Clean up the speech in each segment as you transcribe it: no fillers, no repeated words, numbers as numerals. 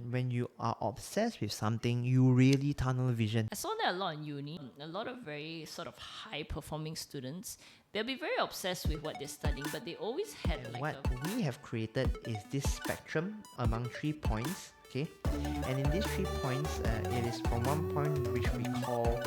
when you are obsessed with something, you really tunnel vision. I saw that a lot in uni. A lot of very sort of high performing students, they'll be very obsessed with what they're studying, but they always had like What we have created is this spectrum among 3 points, okay? And in these 3 points, it is from one point which we call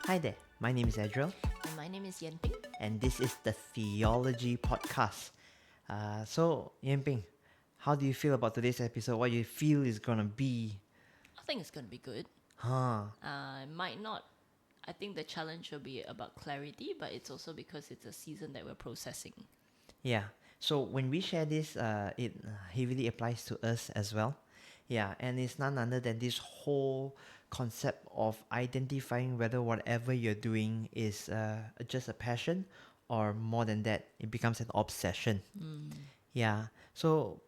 Hi there, my name is Adriel, and my name is Yanping. and this is the Teo-logy podcast. So, Yanping, how do you feel about today's episode? What you feel is gonna be? I think it's gonna be good. Huh? Might not. I think the challenge will be about clarity, but it's also because it's a season that we're processing. Yeah. So when we share this, it heavily applies to us as well. Yeah, and it's none other than this whole concept of identifying whether whatever you're doing is just a passion or more than that, it becomes an obsession. Yeah. So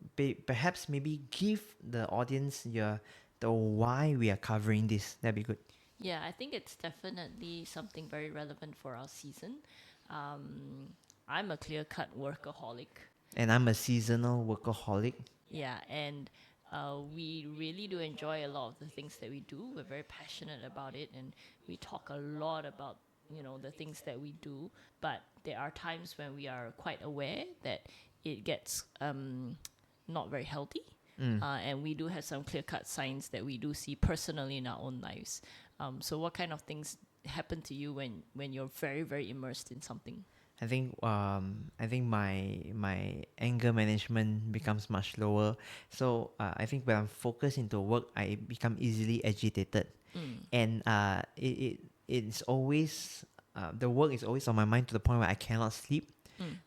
perhaps maybe give the audience the why we are covering this. That'd be good. Yeah, I think it's definitely something very relevant for our season. I'm a clear-cut workaholic. And I'm a seasonal workaholic. Yeah, and we really do enjoy a lot of the things that we do. We're very passionate about it, and we talk a lot about the things that we do. But there are times when we are quite aware that it gets not very healthy, and we do have some clear-cut signs that we do see personally in our own lives. So, what kind of things happen to you when you're very, very immersed in something? I think my anger management becomes much lower. So I think when I'm focused into work, I become easily agitated, and it's always the work is always on my mind to the point where I cannot sleep.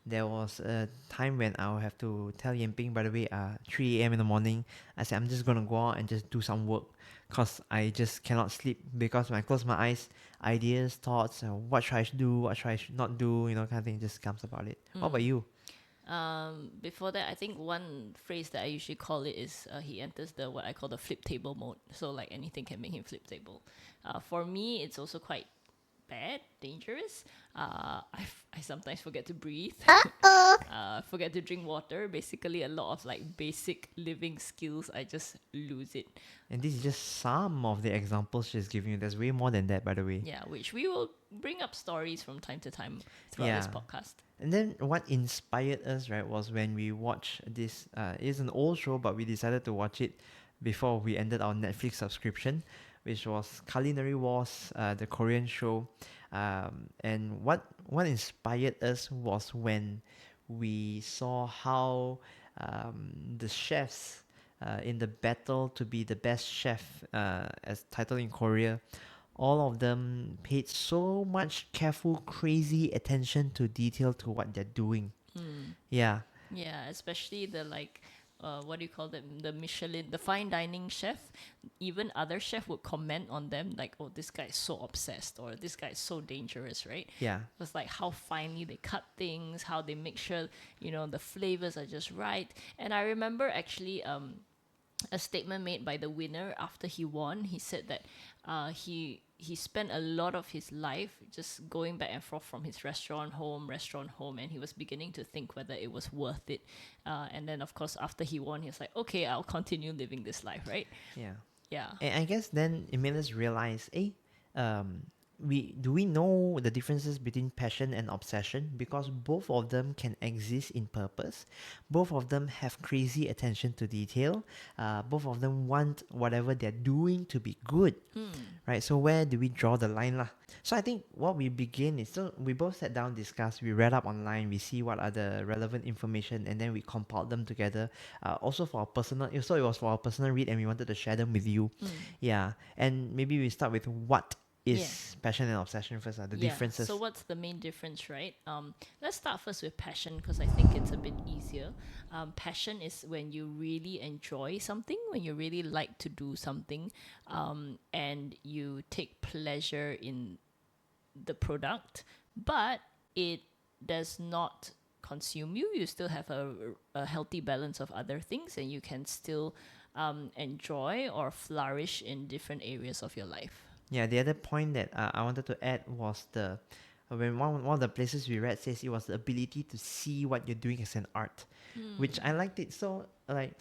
There was a time when I would have to tell Yanping, by the way, 3 a.m. in the morning, I said, I'm just going to go out and just do some work because I just cannot sleep, because when I close my eyes, ideas, thoughts, what should I do, what should I not do, kind of thing just comes about it. What about you? Before that, I think one phrase that I usually call it is he enters the what I call the flip table mode. So like anything can make him flip table. For me, it's also quite bad, dangerous. I sometimes forget to breathe. Forget to drink water. Basically, a lot of like basic living skills, I just lose it. And this is just some of the examples she's giving you. There's way more than that, by the way. Yeah, which we will bring up stories from time to time throughout this podcast. And then what inspired us, right, was when we watched this. It's an old show, but we decided to watch it before we ended our Netflix subscription, which was Culinary Wars, the Korean show. And what inspired us was when we saw how the chefs in the battle to be the best chef, as titled in Korea, all of them paid so much careful, crazy attention to detail to what they're doing. Yeah. Yeah, especially the what do you call them? The Michelin, the fine dining chef. Even other chef would comment on them like, "Oh, this guy is so obsessed," or "This guy is so dangerous," right? Yeah. It's like how finely they cut things, how they make sure the flavors are just right. And I remember actually a statement made by the winner after he won. He said that he spent a lot of his life just going back and forth from his restaurant home, and he was beginning to think whether it was worth it. And then, of course, after he won, he was like, okay, I'll continue living this life, right? Yeah. Yeah. And I guess then it made us realize, we know the differences between passion and obsession, because both of them can exist in purpose. Both of them have crazy attention to detail. Both of them want whatever they're doing to be good, right? So where do we draw the line lah? So I think what we begin is, so we both sat down, discussed, we read up online, we see what are the relevant information, and then we compiled them together. Also for our personal, so it was for our personal read, and we wanted to share them with you. Yeah, and maybe we start with what is passion and obsession first, the differences. So what's the main difference, right? Let's start first with passion, because I think it's a bit easier. Passion is when you really enjoy something, when you really like to do something, and you take pleasure in the product, but it does not consume you. You still have a healthy balance of other things, and you can still enjoy or flourish in different areas of your life. Yeah, the other point that I wanted to add was when one of the places we read says it was the ability to see what you're doing as an art, which I Mm. liked it. So like,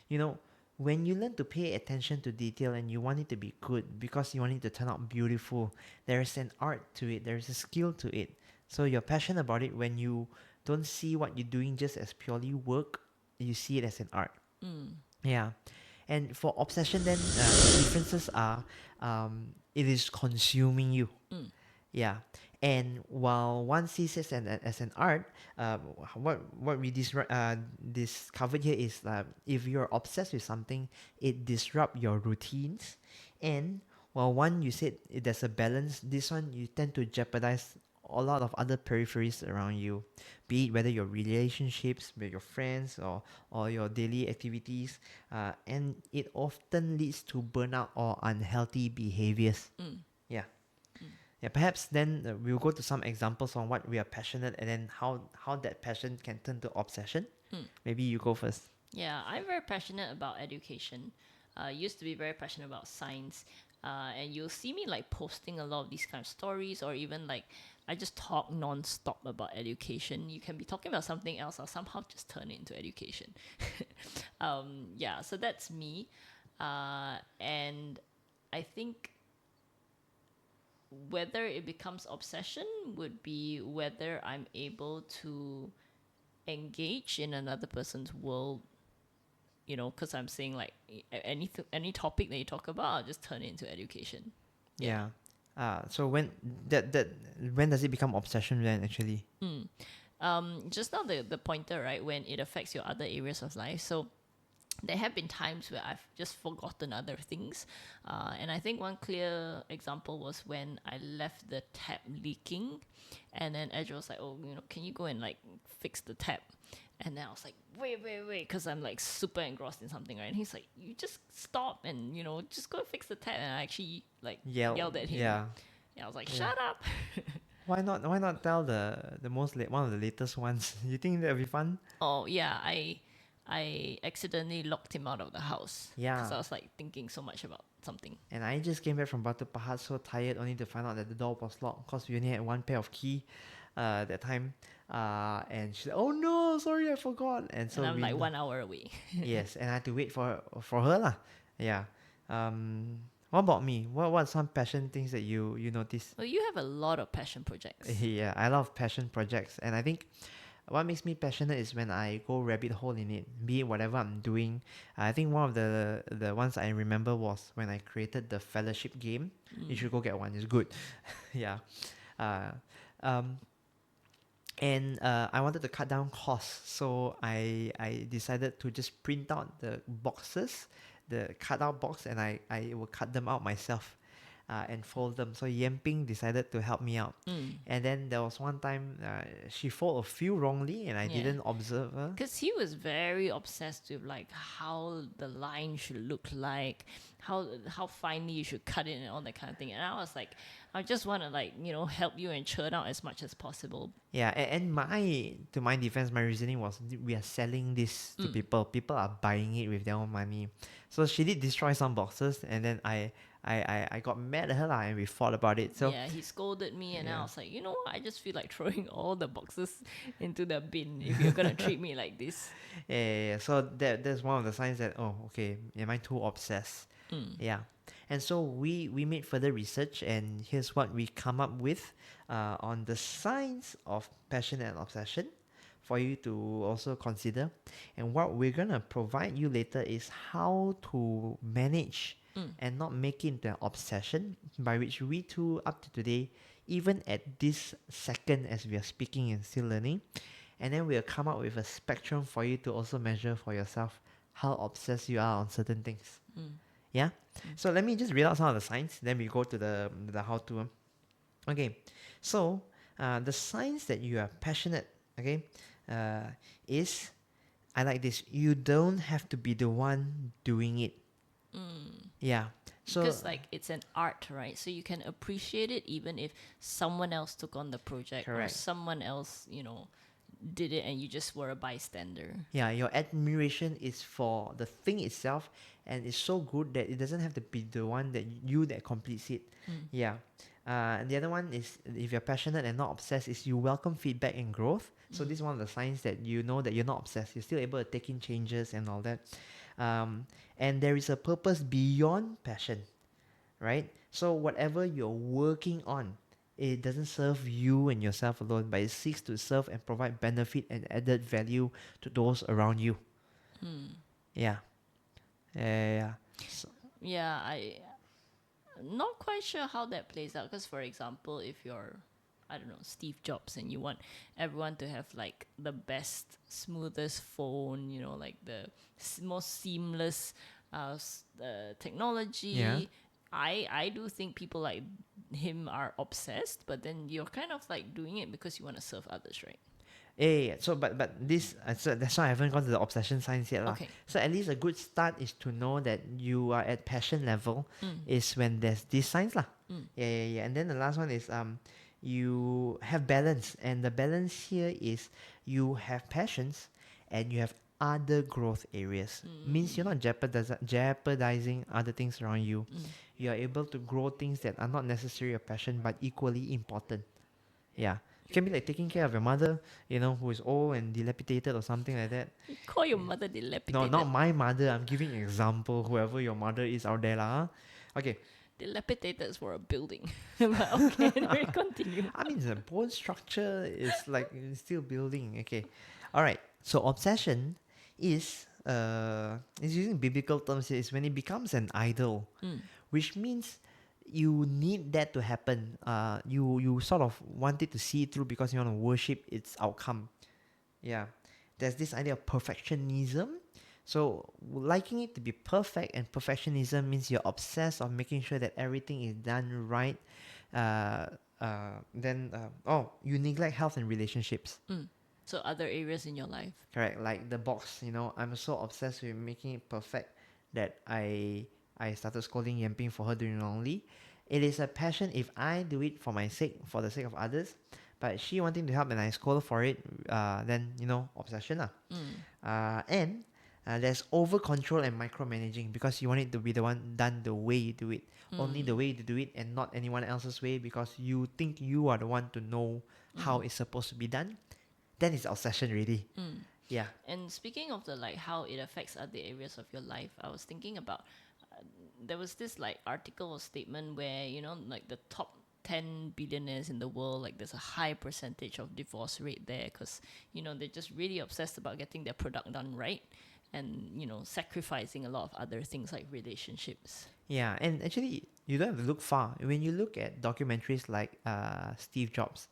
you know, when you learn to pay attention to detail and you want it to be good because you want it to turn out beautiful, there's an art to it, there's a skill to it. So you're passionate about it when you don't see what you're doing just as purely work, you see it as an art. Mm. Yeah. And for obsession, then the differences are it is consuming you. Mm. Yeah. And while one sees it as an art, what we discovered here is that if you're obsessed with something, it disrupts your routines. And while one you said there's a balance, this one you tend to jeopardize a lot of other peripheries around you, be it whether your relationships with your friends or your daily activities, and it often leads to burnout or unhealthy behaviors. Mm. Yeah. Mm. Yeah, perhaps then we'll go to some examples on what we are passionate and then how that passion can turn to obsession. Mm. Maybe you go first. Yeah, I'm very passionate about education. Used to be very passionate about science. And you'll see me like posting a lot of these kind of stories, or even like I just talk non-stop about education. You can be talking about something else, I'll somehow just turn it into education. Yeah, so that's me. And I think whether it becomes obsession would be whether I'm able to engage in another person's world, because I'm saying like any topic that you talk about, I'll just turn it into education. Yeah. Yeah. So that when does it become obsession then actually? Mm. Just now the pointer, right, when it affects your other areas of life. So there have been times where I've just forgotten other things. And I think one clear example was when I left the tap leaking. And then Edge was like, oh, can you go and like fix the tap? And then I was like, wait, because I'm like super engrossed in something, right? And he's like, you just stop and, just go fix the tap. And I actually like yelled at him. Yeah. And I was like, Yeah. shut up. Why not tell the one of the latest ones? You think that'll be fun? Oh, yeah, I accidentally locked him out of the house because Yeah. I was like thinking so much about something. And I just came back from Batu Pahat so tired only to find out that the door was locked because we only had one pair of key that time. And she said, oh no, sorry, I forgot. And so And I'm we like 1 hour away. yes, and I had to wait for her lah. Yeah. What about me? What are some passion things that you notice? Well, you have a lot of passion projects. Yeah, I love passion projects, and I think what makes me passionate is when I go rabbit hole in it, be it whatever I'm doing. I think one of the ones I remember was when I created the fellowship game. You should go get one. It's good. Yeah. Uh, um, and I wanted to cut down costs, so I decided to just print out the boxes, the cutout box, and I will cut them out myself, and fold them. So Yamping decided to help me out, Mm. and then there was one time she folded a few wrongly, and I Yeah. didn't observe her. Because he was very obsessed with like how the line should look like, how finely you should cut it and all that kind of thing. And I was like, I just want to like help you and churn out as much as possible. Yeah, and to my defense, my reasoning was we are selling this to people. People are buying it with their own money. So she did destroy some boxes, and then I got mad at her lah, and we fought about it. So Yeah, he scolded me, and I yeah. was like, what? I just feel like throwing all the boxes into the bin if you're gonna treat me like this. Yeah. So that's one of the signs that okay, am I too obsessed? Yeah. And so we made further research, and here's what we come up with on the signs of passion and obsession for you to also consider. And what we're gonna provide you later is how to manage and not make it into an obsession, by which we too up to today, even at this second as we are speaking and still learning, and then we'll come up with a spectrum for you to also measure for yourself how obsessed you are on certain things. Yeah. So let me just read out some of the signs. Then we go to the how to. Okay. So the signs that you are passionate. Okay. Is I like this. You don't have to be the one doing it. Yeah. So Because like it's an art, right? So you can appreciate it even if someone else took on the project or correct. someone else, did it and you just were a bystander. Yeah, your admiration is for the thing itself, and it's so good that it doesn't have to be the one that completes it. Yeah. And the other one is, if you're passionate and not obsessed, is you welcome feedback and growth. So this is one of the signs that you know that you're not obsessed. You're still able to take in changes and all that. Um, and there is a purpose beyond passion, right? So whatever you're working on, it doesn't serve you and yourself alone, but it seeks to serve and provide benefit and added value to those around you. Yeah. Yeah. So, Yeah, I'm not quite sure how that plays out. Because, for example, if you're, I don't know, Steve Jobs, and you want everyone to have like the best, smoothest phone, you know, like the most seamless yeah. technology. I do think people like him are obsessed, but then you're kind of like doing it because you want to serve others, right? Yeah. So but this so that's why I haven't gone to the obsession science yet lah. Okay. So at least a good start is to know that you are at passion level Mm. is when there's these signs lah. Mm. Yeah. And then the last one is you have balance, and the balance here is you have passions and you have other growth areas. Means you're not jeopardizing other things around you. You are able to grow things that are not necessarily a passion but equally important. Yeah. It can be like taking care of your mother, who is old and dilapidated or something like that. You call your mother No, dilapidated. not my mother. I'm giving an example, whoever your mother is out there. Lah. Okay. Dilapidated is for a building. But okay, anyway, continue. I mean, the bone structure is like it's still building. Okay. All right. So obsession is using biblical terms here, is when it becomes an idol, which means you need that to happen. You sort of want it to see it through because you want to worship its outcome. Yeah, there's this idea of perfectionism. So liking it to be perfect, and perfectionism means you're obsessed on making sure that everything is done right. You neglect health and relationships. So other areas in your life. Correct, like the box. I'm so obsessed with making it perfect that I started scolding Yamping for her doing wrongly. It is a passion if I do it for my sake, for the sake of others. But she wanting to help and I scold for it, then obsession lah. And there's over control and micromanaging, because you want it to be the one done the way you do it, only the way you do it, and not anyone else's way, because you think you are the one to know how it's supposed to be done. Then it's obsession really. Yeah. And speaking of the like how it affects other areas of your life, I was thinking about there was this like article or statement where like the top 10 billionaires in the world, like there's a high percentage of divorce rate there because they're just really obsessed about getting their product done right, and sacrificing a lot of other things like relationships. Yeah, and actually, you don't have to look far. When you look at documentaries like Steve Jobs,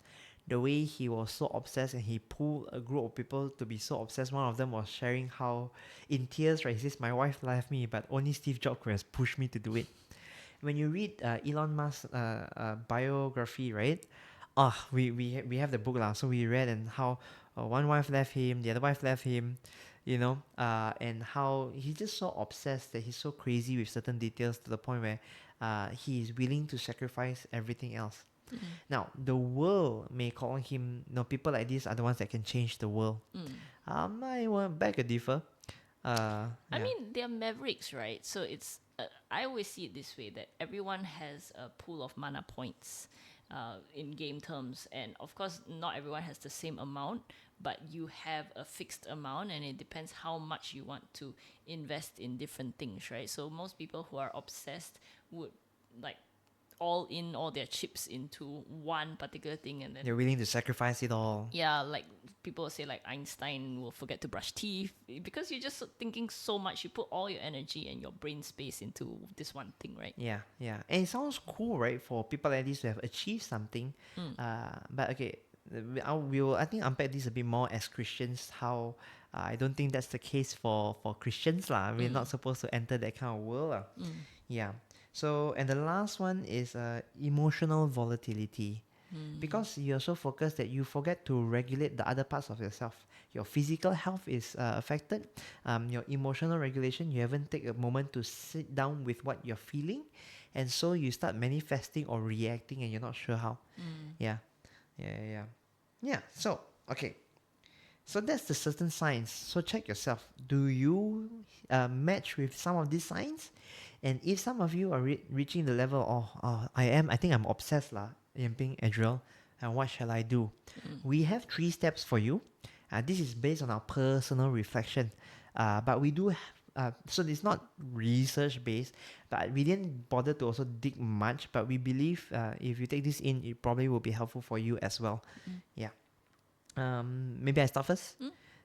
the way he was so obsessed and he pulled a group of people to be so obsessed. One of them was sharing how, in tears, right, he says, "My wife left me, but only Steve Jobs has pushed me to do it." When you read Elon Musk's biography, right? We have the book lah. So we read and how one wife left him, the other wife left him, and how he's just so obsessed that he's so crazy with certain details to the point where he is willing to sacrifice everything else. Now, the world may call him, people like this are the ones that can change the world. I want beg a differ. I Yeah. mean, they're mavericks, right? So it's I always see it this way, that everyone has a pool of mana points in game terms, and of course not everyone has the same amount, but you have a fixed amount, and it depends how much you want to invest in different things, right? So most people who are obsessed would like all in all their chips into one particular thing, and then They're willing to sacrifice it all. yeah, like people say like Einstein will forget to brush teeth because you're just thinking so much. You put all your energy and your brain space into this one thing, right? Yeah. And it sounds cool, right, for people like this to have achieved something. But okay, we will, I think, unpack this a bit more as Christians, how I don't think that's the case for Christians lah. We're not supposed to enter that kind of world lah. Yeah. So, and the last one is emotional volatility. Because you're so focused that you forget to regulate the other parts of yourself. Your physical health is affected. Your emotional regulation, you haven't taken a moment to sit down with what you're feeling. And so you start manifesting or reacting and you're not sure how. Yeah. So, okay. So that's the certain signs. So check yourself. Do you match with some of these signs? And if some of you are reaching the level, I think I'm obsessed lah, Yamping, Adriel, and what shall I do? We have 3 steps for you. This is based on our personal reflection. But we do have, so it's not research based, but we didn't bother to also dig much. But we believe if you take this in, it probably will be helpful for you as well. Yeah. Maybe I start first?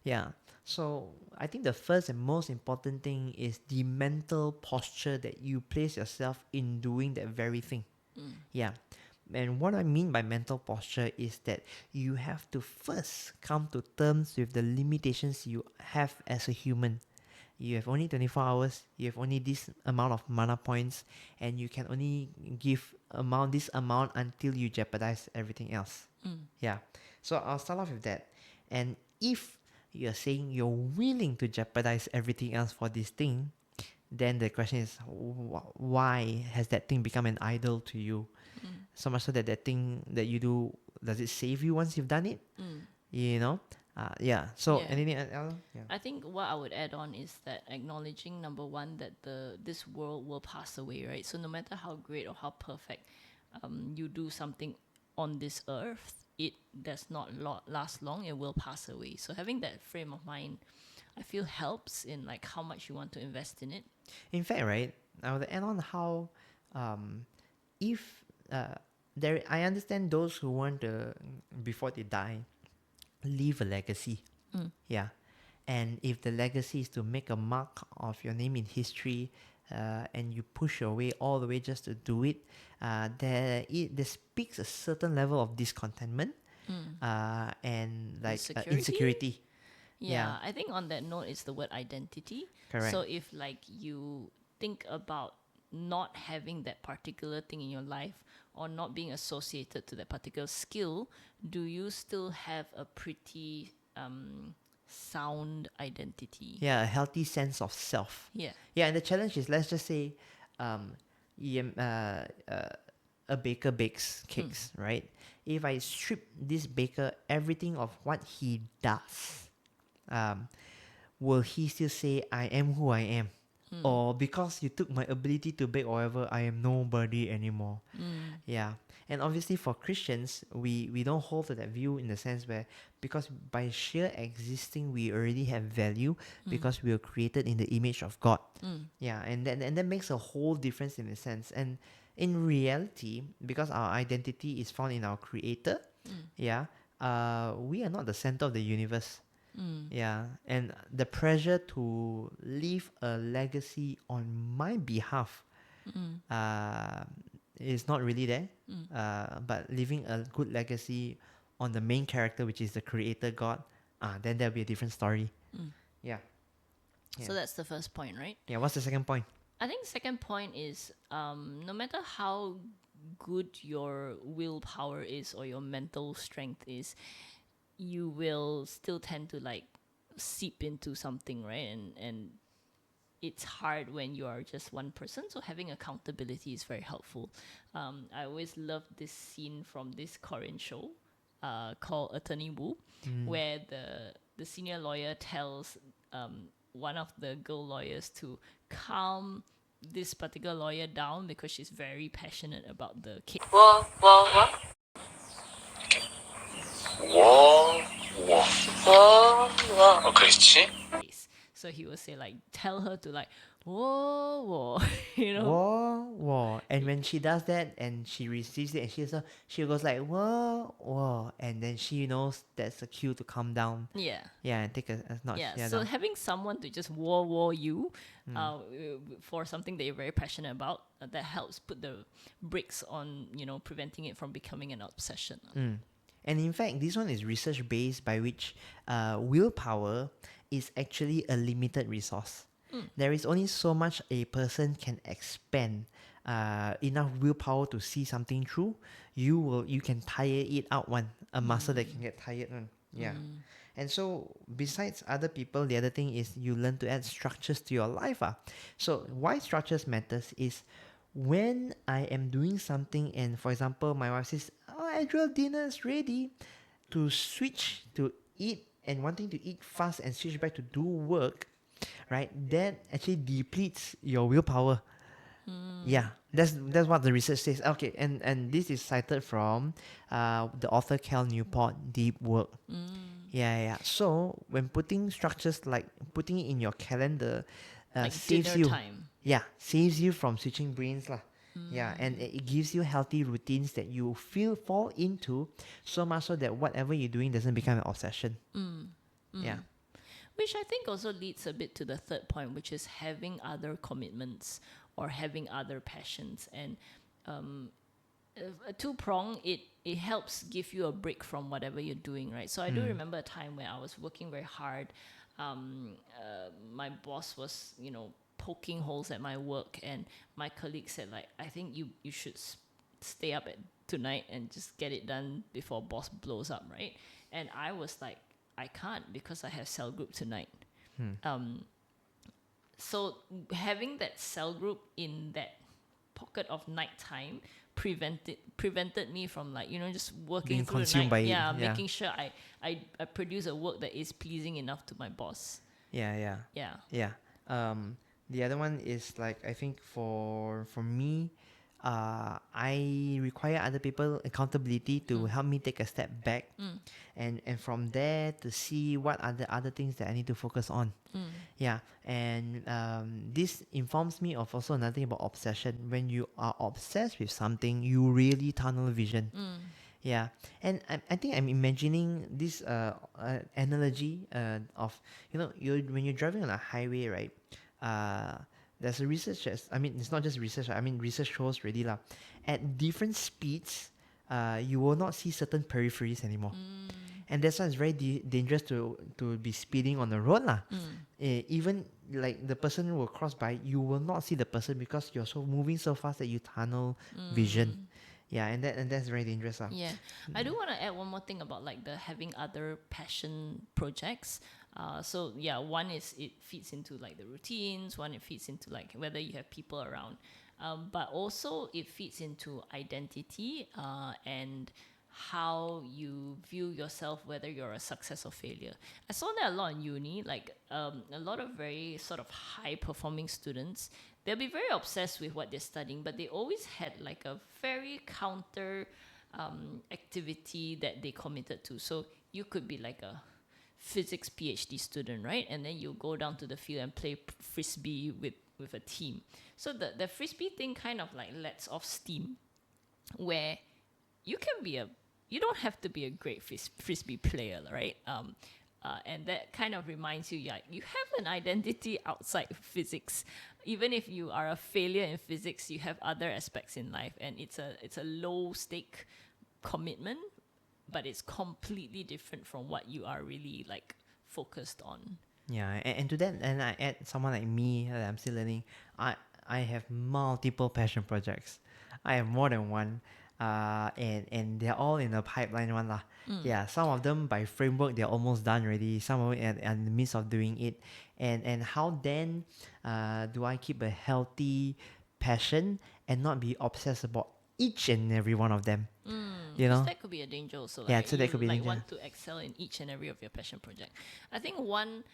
Yeah. So I think the first and most important thing is the mental posture that you place yourself in doing that very thing. Yeah. And what I mean by mental posture is that you have to first come to terms with the limitations you have as a human. You have only 24 hours, you have only this amount of mana points, and you can only give this amount until you jeopardize everything else. Yeah. So I'll start off with that. And if you're saying you're willing to jeopardize everything else for this thing, then the question is, why has that thing become an idol to you? So much so that that thing that you do, does it save you once you've done it? You know? Yeah. So Yeah. anything else? Yeah. I think what I would add on is that acknowledging, number one, that this world will pass away, right? So no matter how great or how perfect you do something on this earth, it does not last long. It will pass away. So having that frame of mind, I feel, helps in like how much you want to invest in it. In fact, right, I would add on how if I understand those who want to, before they die, leave a legacy. Yeah. And if the legacy is to make a mark of your name in history, and you push your way all the way just to do it, there speaks a certain level of discontentment, and like insecurity. Yeah, I think on that note is the word identity. Correct. So if like you think about not having that particular thing in your life or not being associated to that particular skill, do you still have a pretty sound identity? Yeah, a healthy sense of self. Yeah. Yeah, and the challenge is, let's just say, a baker bakes cakes, right? If I strip this baker everything of what he does, will he still say I am who I am? Or because you took my ability to bake or whatever, I am nobody anymore? Yeah. And obviously for Christians, we don't hold to that view in the sense where, because by sheer existing we already have value, because we were created in the image of God. Yeah, and that makes a whole difference in a sense. And in reality, because our identity is found in our creator, yeah, we are not the center of the universe. Yeah, and the pressure to leave a legacy on my behalf is not really there. But leaving a good legacy on the main character, which is the creator God, then there'll be a different story. Yeah. So that's the first point, right? Yeah, what's the second point? I think second point is no matter how good your willpower is or your mental strength is, you will still tend to like seep into something, right? And it's hard when you are just one person. So having accountability is very helpful. I always love this scene from this Korean show called Attorney Woo, where the senior lawyer tells one of the girl lawyers to calm this particular lawyer down because she's very passionate about the case. 그렇지? So he will say like, tell her to like, whoa, whoa, you know. Whoa. And when she does that and she receives it, and she goes like, whoa. And then she knows that's a cue to calm down. Yeah. Yeah, and take a notch. Yeah, so down. having someone to just whoa you for something that you're very passionate about, that helps put the brakes on, preventing it from becoming an obsession. And in fact, this one is research based, by which willpower is actually a limited resource. There is only so much a person can expend enough willpower to see something through. You can tire it out a muscle that can get tired one. Yeah. And so besides other people, the other thing is you learn to add structures to your life. So why structures matters is when I am doing something and, for example, my wife says, Adriel, dinner is ready, to switch to eat and wanting to eat fast and switch back to do work, right? That actually depletes your willpower. Yeah, that's what the research says. Okay, and this is cited from the author Cal Newport, Deep Work. Yeah, yeah. So when putting structures like putting it in your calendar, Like saves dinner you. time. Yeah, saves you from switching brains lah. Yeah, and it gives you healthy routines that you feel fall into, so much so that whatever you're doing doesn't become an obsession. Yeah. Which I think also leads a bit to the third point, which is having other commitments or having other passions. And a two prong, it helps give you a break from whatever you're doing, right? So I do remember a time when I was working very hard. My boss was, poking holes at my work, and my colleague said, like, I think you should stay up at tonight and just get it done before boss blows up, right? And I was like, I can't because I have cell group tonight. So having that cell group in that pocket of nighttime prevented me from, like, just working Being through the consumed night. by it. Yeah, Yeah. making sure I produce a work that is pleasing enough to my boss. Yeah, yeah. Yeah. Yeah. The other one is like I think for me, I require other people accountability to help me take a step back, and from there to see what are the other things that I need to focus on. Yeah, and this informs me of also another thing about obsession. When you are obsessed with something, you really tunnel vision. Yeah, and I think I'm imagining this analogy of you when you're driving on a highway, right? Uh, there's a research that's, I mean, it's not just research. I mean, research shows really lah. At different speeds, you will not see certain peripheries anymore, and that's why it's very dangerous to be speeding on the road lah. Even like the person will cross by, you will not see the person because you're so moving so fast that you tunnel vision. Yeah, and that's very dangerous lah. Yeah, I do want to add one more thing about, like, the having other passion projects. So yeah, one is it feeds into, like, the routines. One, it feeds into, like, whether you have people around, but also it feeds into identity, and how you view yourself, whether you're a success or failure. I saw that a lot in uni, like, a lot of very sort of high performing students, they'll be very obsessed with what they're studying, but they always had, like, a very counter activity that they committed to. So you could be like a physics PhD student, right? And then you go down to the field and play frisbee with a team. So the frisbee thing kind of, like, lets off steam, where you don't have to be a great frisbee player, right? And that kind of reminds you, yeah, you have an identity outside physics. Even if you are a failure in physics, you have other aspects in life, and it's a low stake commitment, but it's completely different from what you are really, like, focused on. Yeah, and to that, and I add someone like me that I'm still learning. I have multiple passion projects. I have more than one, and they're all in the pipeline one lah. Yeah, some of them by framework they're almost done already. Some of it are in the midst of doing it, and how then do I keep a healthy passion and not be obsessed about each and every one of them? You Because know? that could be a danger also. Yeah, Like, so that you, could be like, danger. want to excel in each and every of your passion project. I think one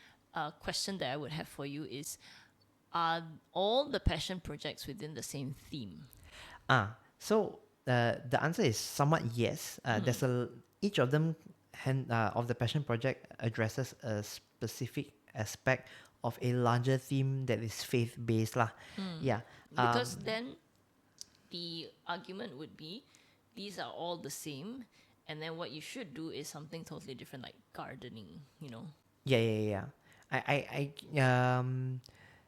question that I would have for you is, are all the passion projects within the same theme? So the answer is somewhat yes. There's each of them of the passion project addresses a specific aspect of a larger theme that is faith based lah. Yeah. Because then the argument would be, these are all the same, and then what you should do is something totally different, like gardening, Yeah.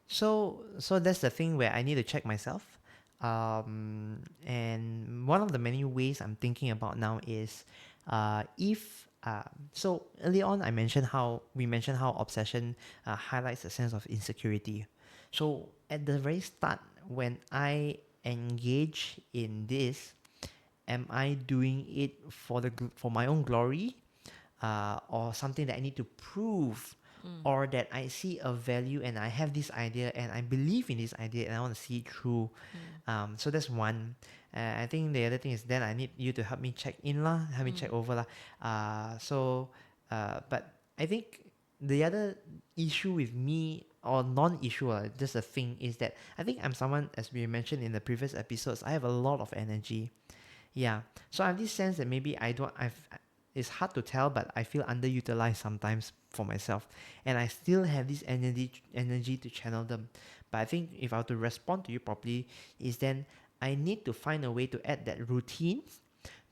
So that's the thing where I need to check myself. And one of the many ways I'm thinking about now is if so early on we mentioned how obsession highlights a sense of insecurity. So at the very start, when I engage in this, am I doing it for my own glory, or something that I need to prove, or that I see a value and I have this idea and I believe in this idea and I want to see it through. So that's one. I think the other thing is then I need you to help me check in lah, help me check over lah. But I think the other issue with me or non-issue, just a thing is that I think I'm someone, as we mentioned in the previous episodes, I have a lot of energy. Yeah. So I have this sense that maybe I don't I've it's hard to tell, but I feel underutilized sometimes for myself. And I still have this energy to channel them. But I think if I were to respond to you properly, is then I need to find a way to add that routine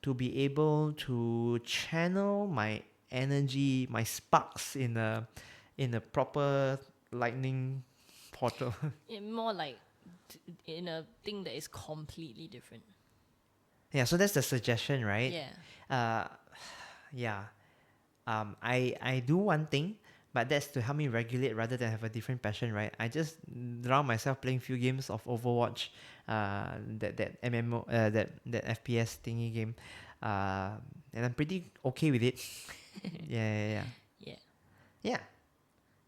to be able to channel my energy, my sparks in a proper lightning portal. More like in a thing that is completely different. Yeah, so that's the suggestion, right? Yeah. Uh, yeah. I do one thing, but that's to help me regulate rather than have a different passion, right? I just drown myself playing few games of Overwatch, that MMO, that FPS thingy game, and I'm pretty okay with it. Yeah. Yeah. Yeah.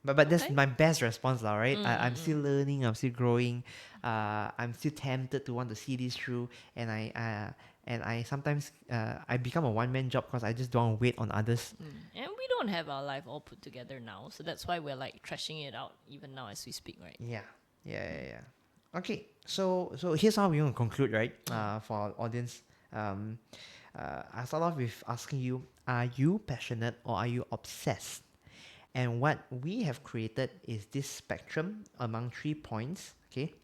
But that's Okay. my best response, lah, right? I'm still Mm-mm-mm. learning, I'm still growing. I'm still tempted to want to see this through, and I sometimes I become a one man job because I just don't want to wait on others. And we don't have our life all put together now, so that's why we're like trashing it out even now as we speak, right? Yeah. Okay, so here's how we want to conclude, right? For our audience, um, I start off with asking you: Are you passionate or are you obsessed? And what we have created is this spectrum among 3 points, okay?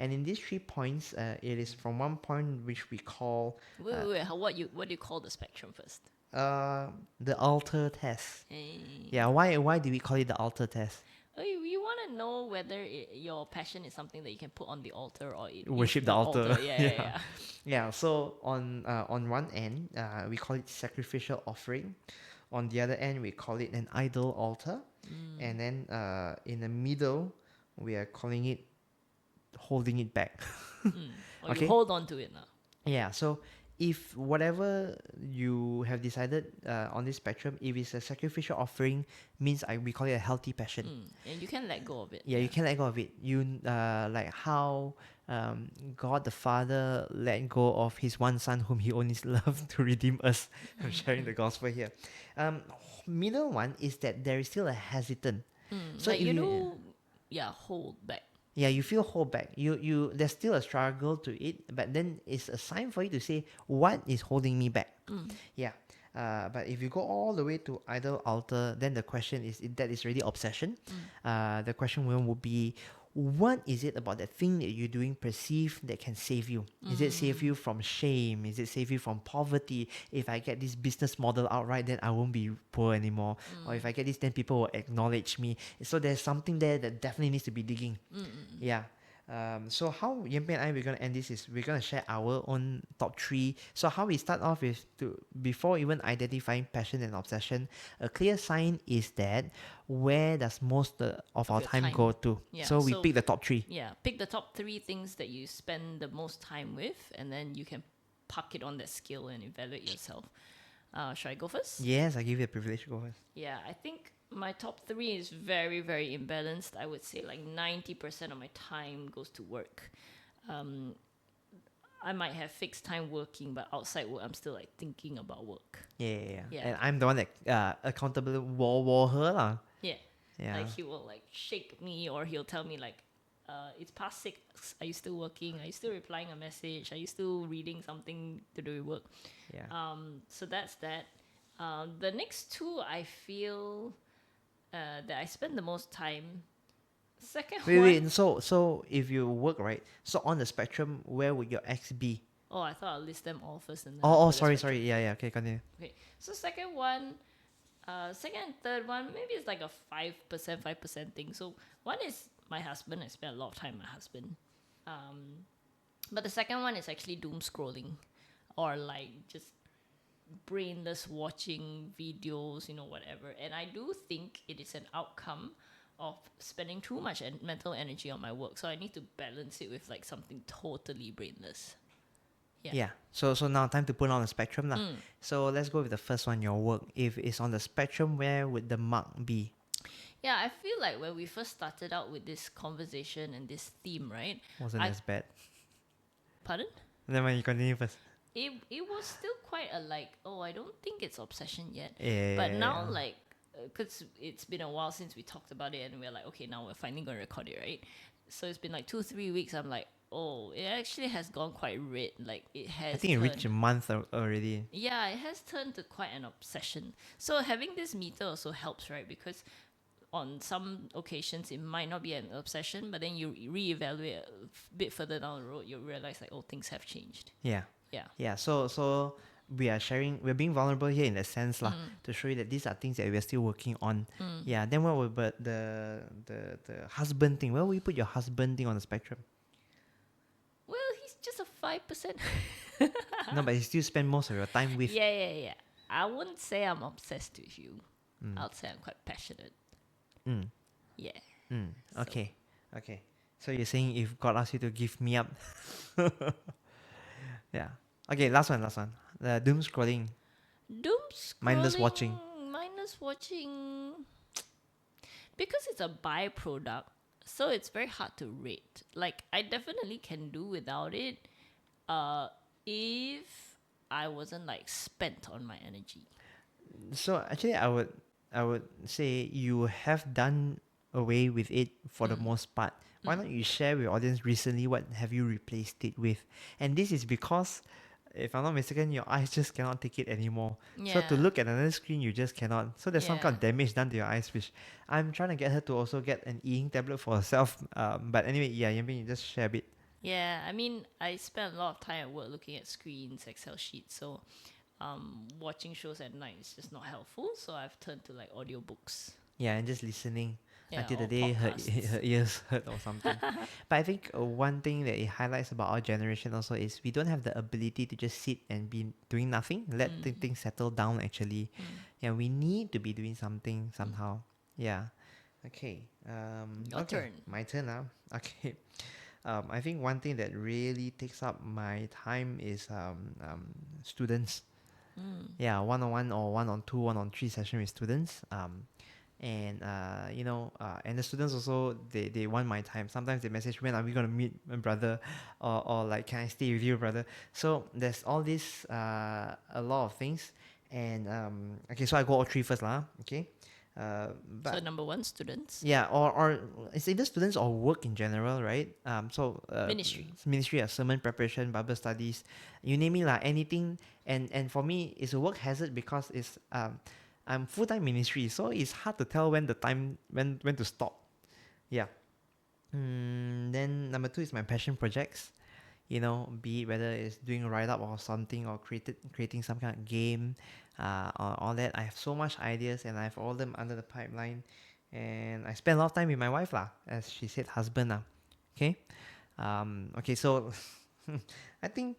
And in these 3 points, it is from one point which we call Wait. What do you call the spectrum first? uh, the altar test. Hey. Yeah, why do we call it the altar test? Oh, you want to know whether your passion is something that you can put on the altar or it is Worship the the altar. altar. Yeah. Yeah. So on one end, we call it sacrificial offering. On the other end, we call it an idol altar, and then in the middle, we are calling it holding it back. Or you Okay. hold on to it now. Yeah. So if whatever you have decided on this spectrum, if it's a sacrificial offering, means we call it a healthy passion. And you can let go of it. Yeah, you can let go of it. You like how God the Father let go of His one Son, whom He only loved to redeem us. I'm sharing the gospel here. Um, Middle one is that there is still a hesitant. So Like if hold back. yeah, you feel hold back. There's still a struggle to it, but then it's a sign for you to say what is holding me back. Yeah. But if you go all the way to idol altar, then the question is that is really obsession. The question would be, what is it about that thing that you're doing perceive that can save you? Is it save you from shame? Is it save you from poverty? If I get this business model outright, then I won't be poor anymore. Or if I get this, then people will acknowledge me. So there's something there that definitely needs to be digging. Yeah. So how Yempe and I we're gonna end this is we're gonna share our own top three. So how we start off is to before even identifying passion and obsession, a clear sign is that where does most of our your time time. go to? Yeah, So we so- pick the top three. Yeah, pick the top 3 things that you spend the most time with, and then you can park it on that scale and evaluate yourself. Should I go first? Yes, I give you the privilege to go first. Yeah, I think my top 3 is very, very imbalanced. I would say like 90% of my time goes to work. I might have fixed time working, but outside work, I'm still like thinking about work. Yeah. Yeah. And I'm the one that accountable war her lah. Yeah. Yeah. Like he will like shake me, or he'll tell me like, it's past 6. Are you still working? Are you still replying a message? Are you still reading something to do with work? Yeah. So that's that. The next 2, I feel that I spend the most time. Second one. Wait. So if you work right, so on the spectrum, where would your X be? Oh, I thought I'll list them all first and then. Oh, I'll put the sorry. spectrum. Yeah. Okay, continue. Okay, so second one, second and third one, maybe it's like a 5% thing. So one is my husband. I spend a lot of time with my husband. But the second one is actually doom scrolling, or like just brainless watching videos, whatever. And I do think it is an outcome of spending too much mental energy on my work. So I need to balance it with like something totally brainless. Yeah. So now time to put on the spectrum lah. So let's go with the first one, your work. If it's on the spectrum, where would the mark be? Yeah, I feel like when we first started out with this conversation and this theme, right? Wasn't as bad. Pardon? Then when you continue first. It was still quite a like, oh, I don't think it's obsession yet. Yeah. But now like because it's been a while since we talked about it, and we're like, okay, now we're finally going to record it, right? So it's been like 2 3 weeks. I'm like, oh, it actually has gone quite red. Like it I has think it reached turned. a month already. Yeah, it has turned to quite an obsession. So having this meter also helps, right? Because on some occasions it might not be an obsession, but then you reevaluate a bit further down the road, you realize like, oh, things have changed. Yeah. Yeah. Yeah. So we are sharing, we're being vulnerable here in that sense lah, to show you that these are things that we're still working on. Yeah. Then what about the husband thing? Where will you put your husband thing on the spectrum? Well, he's just a 5%. No, but you still spend most of your time with. Yeah. I wouldn't say I'm obsessed with you. I'd say I'm quite passionate. Mm. Yeah. Mm. So- Okay. Okay. So you're saying if God asks you to give me up. Yeah. Okay, last one. The doom scrolling. Doom scrolling. Mindless watching. Mindless watching. Because it's a byproduct, so it's very hard to rate. Like I definitely can do without it, if I wasn't like spent on my energy. So actually, I would say you have done away with it for the most part. Why not you share with audience recently what have you replaced it with? And this is because, if I'm not mistaken, your eyes just cannot take it anymore. So to Yeah. look at another screen, you just cannot. So there's some kind Yeah. of damage done to your eyes, which I'm trying to get her to also get an e-ink tablet for herself. But anyway, yeah, Yambing, you just share a bit. Yeah, I mean, I spend a lot of time at work looking at screens, Excel sheets, so watching shows at night is just not helpful. So I've turned to like audiobooks. Yeah, and just listening Yeah, until the or day her, podcasts. her ears hurt or something. But I think one thing that it highlights about our generation also is we don't have the ability to just sit and be doing nothing, let things settle down actually. Yeah, we need to be doing something somehow. Yeah. Okay. Your Okay. turn. My turn now. Okay. I think one thing that really takes up my time is students. Yeah, one-on-one or one-on-two, one-on-three session with students. And the students also they want my time. Sometimes they message, when are we gonna meet my brother, or like, can I stay with you, brother? So there's all this a lot of things, and okay, so I go all three first lah. Okay, So but number one, students. yeah, or it's either students or work in general, right? Ministry. Ministry of sermon preparation, Bible studies, you name it lah, anything. And for me, it's a work hazard because I'm full time ministry, so it's hard to tell when the time when to stop. Yeah. Then number two is my passion projects. Be it whether it's doing a write up or something, or creating some kind of game, or all that. I have so much ideas, and I have all them under the pipeline, and I spend a lot of time with my wife lah, as she said, husband lah. Okay, okay. So, I think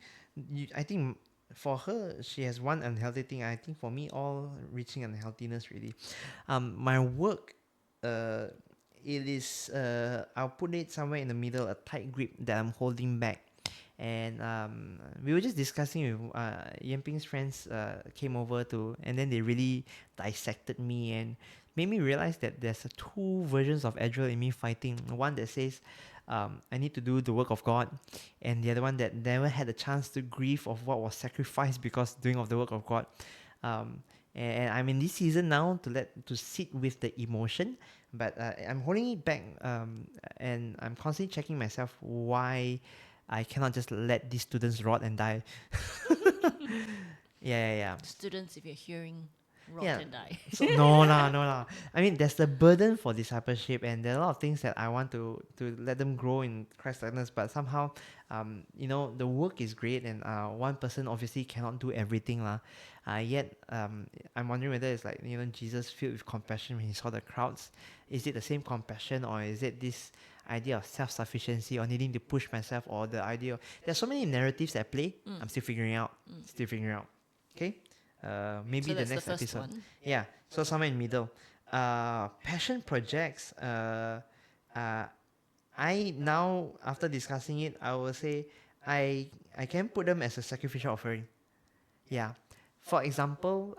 for her, she has one unhealthy thing. I think for me, all reaching unhealthiness really. My work, it is I'll put it somewhere in the middle, a tight grip that I'm holding back. And we were just discussing with Yamping's friends came over and then they really dissected me and made me realize that there's two versions of Adriel in me fighting. One that says I need to do the work of God, and the other one that never had a chance to grieve of what was sacrificed because doing of the work of God. And I'm in this season now to sit with the emotion, but I'm holding it back, and I'm constantly checking myself why I cannot just let these students rot and die. Yeah. Students, if you're hearing, rot Yeah. and die. So, no lah, no lah. I mean, there's the burden for discipleship, and there are a lot of things that I want to let them grow in Christ likeness. But somehow, the work is great, and one person obviously cannot do everything lah. Yet, I'm wondering whether it's like Jesus filled with compassion when he saw the crowds. Is it the same compassion, or is it this idea of self-sufficiency, or needing to push myself, or the idea of there's so many narratives at play. I'm still figuring out. Okay. Maybe So the that's the next first episode. one. Yeah, so somewhere in the middle. Passion projects. I now, after discussing it, I will say I can put them as a sacrificial offering. Yeah. For example,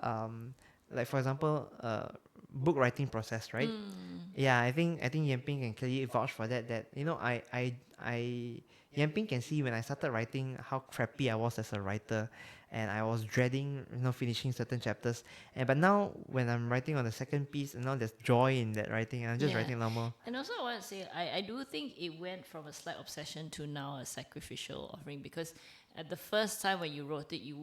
book writing process, right? Yeah, I think Yamping can clearly vouch for that. That I Yamping can see when I started writing how crappy I was as a writer, and I was dreading, finishing certain chapters. And but now when I'm writing on the second piece, there's joy in that writing. I'm just Yeah. writing normal. And also, I want to say, I do think it went from a slight obsession to now a sacrificial offering, because at the first time when you wrote it, you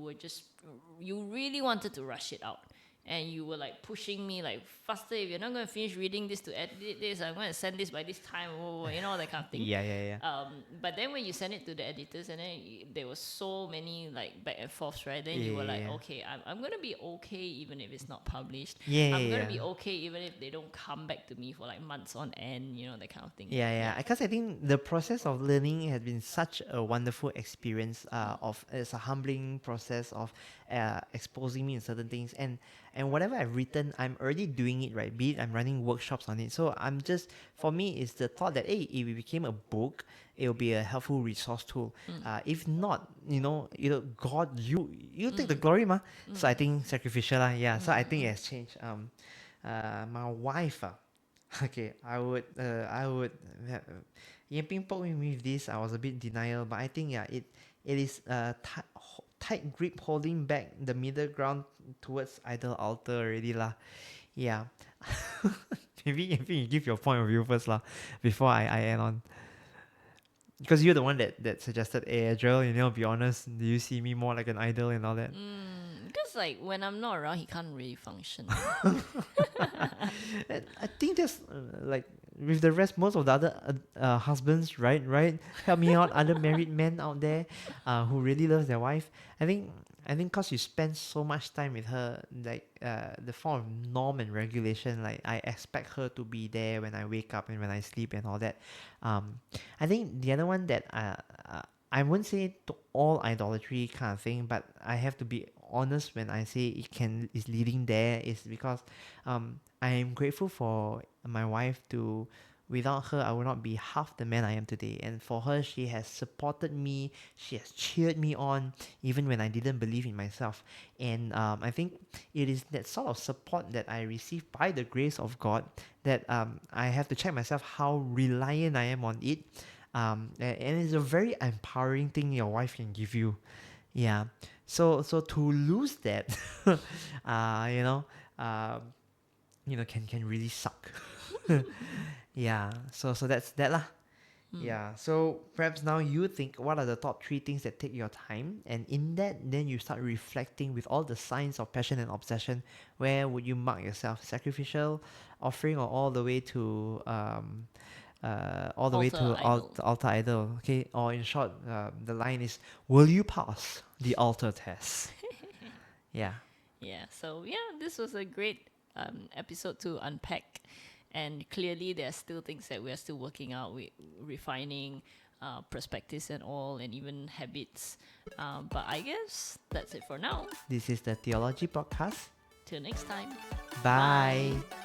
really wanted to rush it out. And you were like pushing me, like, faster, if you're not going to finish reading this to edit this, I'm going to send this by this time, that kind of thing. Yeah. But then when you send it to the editors, and then there was so many like back and forths, right? Then Yeah, you were like, yeah. okay, I'm gonna be okay even if it's not published. Yeah, I'm yeah, gonna yeah. be okay even if they don't come back to me for like months on end, that kind of thing. Yeah. Because I think the process of learning has been such a wonderful experience. It's a humbling process of exposing me in certain things, and whatever I've written, I'm already doing it, right. Be it I'm running workshops on it. So I'm just, for me, it's the thought that, hey, if it became a book, it will be a helpful resource tool. If not, God, you take the glory, ma. So I think sacrificial, lah. Yeah. So I think it has changed. My wife, okay, I would, Yan poke me with this. I was a bit denial, but I think, yeah, it is a tight grip holding back the middle ground towards idol altar already, lah. Yeah. Maybe you give your point of view first, lah, before I add on. Because you're the one that suggested, hey, Adriel, be honest, do you see me more like an idol and all that? Because like when I'm not around, he can't really function. And I think that's like with the rest, most of the other husbands, right? Help me out, other married men out there who really loves their wife. I think because you spend so much time with her, like the form of norm and regulation, like I expect her to be there when I wake up and when I sleep and all that. I think the other one that I wouldn't say to all idolatry kind of thing, but I have to be honest when I say is leading there, is because I am grateful for my wife. To Without her, I would not be half the man I am today. And for her, she has supported me, she has cheered me on, even when I didn't believe in myself. And I think it is that sort of support that I receive by the grace of God that I have to check myself how reliant I am on it. And it's a very empowering thing your wife can give you. Yeah. So to lose that, uh, you know, uh, can really suck. Yeah. So that's that lah. Yeah. So perhaps now you think, what are the top three things that take your time, and in that, then you start reflecting with all the signs of passion and obsession. Where would you mark yourself? Sacrificial, offering, or all the way Altar to idol. altar idol. Okay. Or in short, the line is, will you pass the altar test? Yeah. Yeah. So yeah, this was a great episode to unpack, and clearly there are still things that we are still working out, refining perspectives and all, and even habits. But I guess that's it for now. This is the Theology Podcast. Till next time. Bye. Bye.